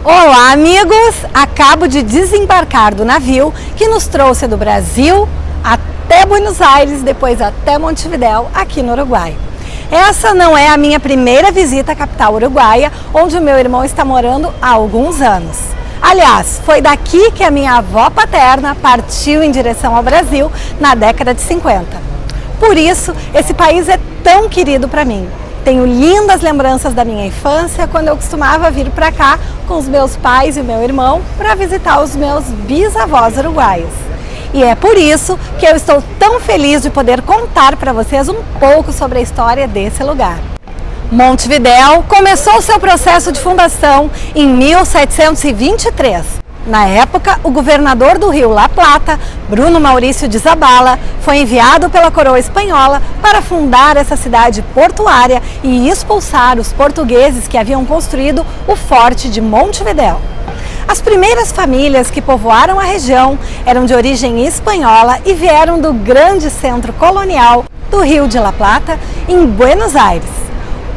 Olá, amigos! Acabo de desembarcar do navio que nos trouxe do Brasil até Buenos Aires, depois até Montevidéu, aqui no Uruguai. Essa não é a minha primeira visita à capital uruguaia, onde o meu irmão está morando há alguns anos. Aliás, foi daqui que a minha avó paterna partiu em direção ao Brasil na década de 50. Por isso, esse país é tão querido para mim. Tenho lindas lembranças da minha infância, quando eu costumava vir para cá com os meus pais e meu irmão para visitar os meus bisavós uruguaios. E é por isso que eu estou tão feliz de poder contar para vocês um pouco sobre a história desse lugar. Montevidéu começou seu processo de fundação em 1723. Na época, o governador do Rio La Plata, Bruno Maurício de Zabala, foi enviado pela coroa espanhola para fundar essa cidade portuária e expulsar os portugueses que haviam construído o Forte de Montevidéu. As primeiras famílias que povoaram a região eram de origem espanhola e vieram do grande centro colonial do Rio de La Plata, em Buenos Aires.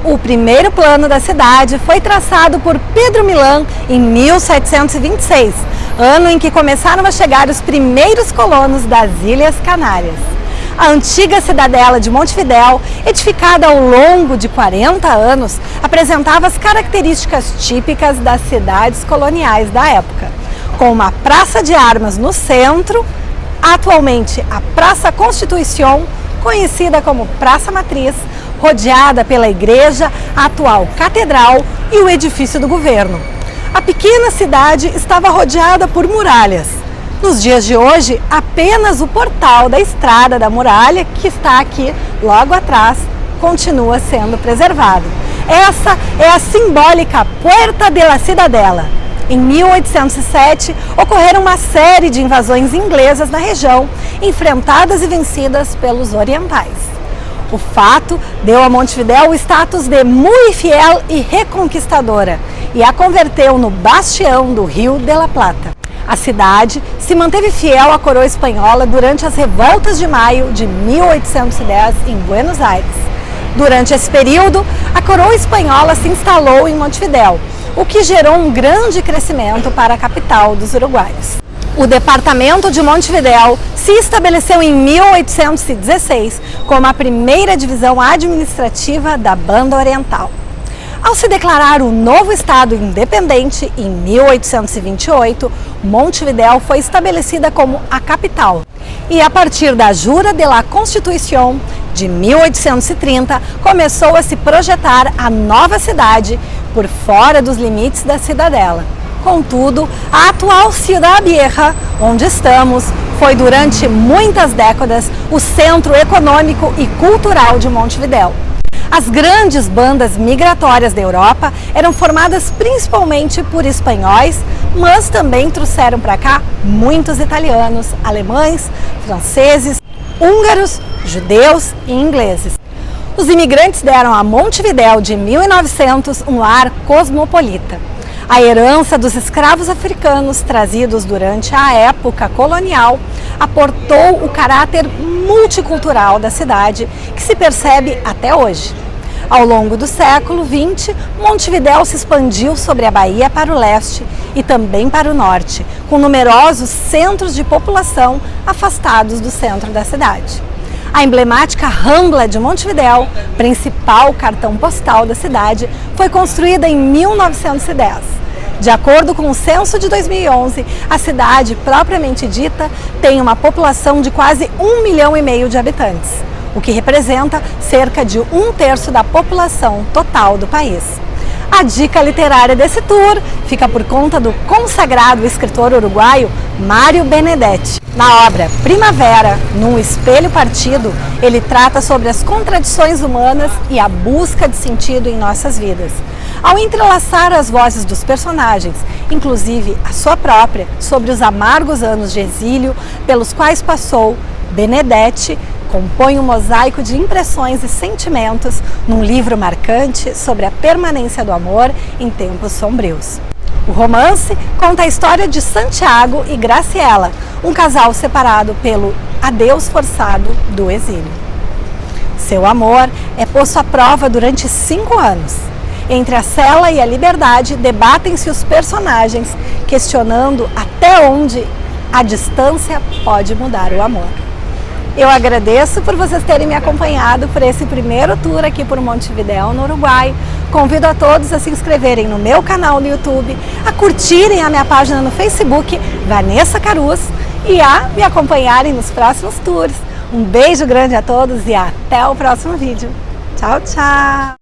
O primeiro plano da cidade foi traçado por Pedro Milán em 1726, ano em que começaram a chegar os primeiros colonos das Ilhas Canárias. A antiga cidadela de Montevidéu, edificada ao longo de 40 anos, apresentava as características típicas das cidades coloniais da época, com uma praça de armas no centro, atualmente a Praça Constituição, conhecida como Praça Matriz, rodeada pela igreja, a atual catedral e o edifício do governo. A pequena cidade estava rodeada por muralhas. Nos dias de hoje, apenas o portal da Estrada da Muralha, que está aqui logo atrás, continua sendo preservado. Essa é a simbólica Puerta de la Cidadela. Em 1807, ocorreram uma série de invasões inglesas na região, enfrentadas e vencidas pelos orientais. O fato deu a Montevidéu o status de muy fiel e reconquistadora e a converteu no bastião do Rio de la Plata. A cidade se manteve fiel à coroa espanhola durante as revoltas de maio de 1810 em Buenos Aires. Durante esse período, a coroa espanhola se instalou em Montevidéu, o que gerou um grande crescimento para a capital dos uruguaios. O departamento de Montevidéu se estabeleceu em 1816 como a primeira divisão administrativa da Banda Oriental. Ao se declarar o novo estado independente em 1828, Montevidéu foi estabelecida como a capital. E a partir da Jura de la Constituição de 1830, começou a se projetar a nova cidade por fora dos limites da cidadela. Contudo, a atual Ciudad Vieja, onde estamos, foi durante muitas décadas o centro econômico e cultural de Montevidéu. As grandes bandas migratórias da Europa eram formadas principalmente por espanhóis, mas também trouxeram para cá muitos italianos, alemães, franceses, húngaros, judeus e ingleses. Os imigrantes deram a Montevidéu de 1900 um ar cosmopolita. A herança dos escravos africanos trazidos durante a época colonial aportou o caráter multicultural da cidade, que se percebe até hoje. Ao longo do século XX, Montevidéu se expandiu sobre a Bahia para o leste e também para o norte, com numerosos centros de população afastados do centro da cidade. A emblemática Rambla de Montevidéu, principal cartão postal da cidade, foi construída em 1910. De acordo com o censo de 2011, a cidade, propriamente dita, tem uma população de quase 1,5 milhão de habitantes, o que representa cerca de 1/3 da população total do país. A dica literária desse tour fica por conta do consagrado escritor uruguaio Mário Benedetti. Na obra Primavera, num espelho partido, ele trata sobre as contradições humanas e a busca de sentido em nossas vidas. Ao entrelaçar as vozes dos personagens, inclusive a sua própria, sobre os amargos anos de exílio pelos quais passou, Benedetti compõe um mosaico de impressões e sentimentos num livro marcante sobre a permanência do amor em tempos sombrios. O romance conta a história de Santiago e Graciela, um casal separado pelo adeus forçado do exílio. Seu amor é posto à prova durante 5 anos. Entre a cela e a liberdade, debatem-se os personagens, questionando até onde a distância pode mudar o amor. Eu agradeço por vocês terem me acompanhado por esse primeiro tour aqui por Montevidéu, no Uruguai. Convido a todos a se inscreverem no meu canal no YouTube, a curtirem a minha página no Facebook, Vanessa Caruz, e a me acompanharem nos próximos tours. Um beijo grande a todos e até o próximo vídeo. Tchau, tchau!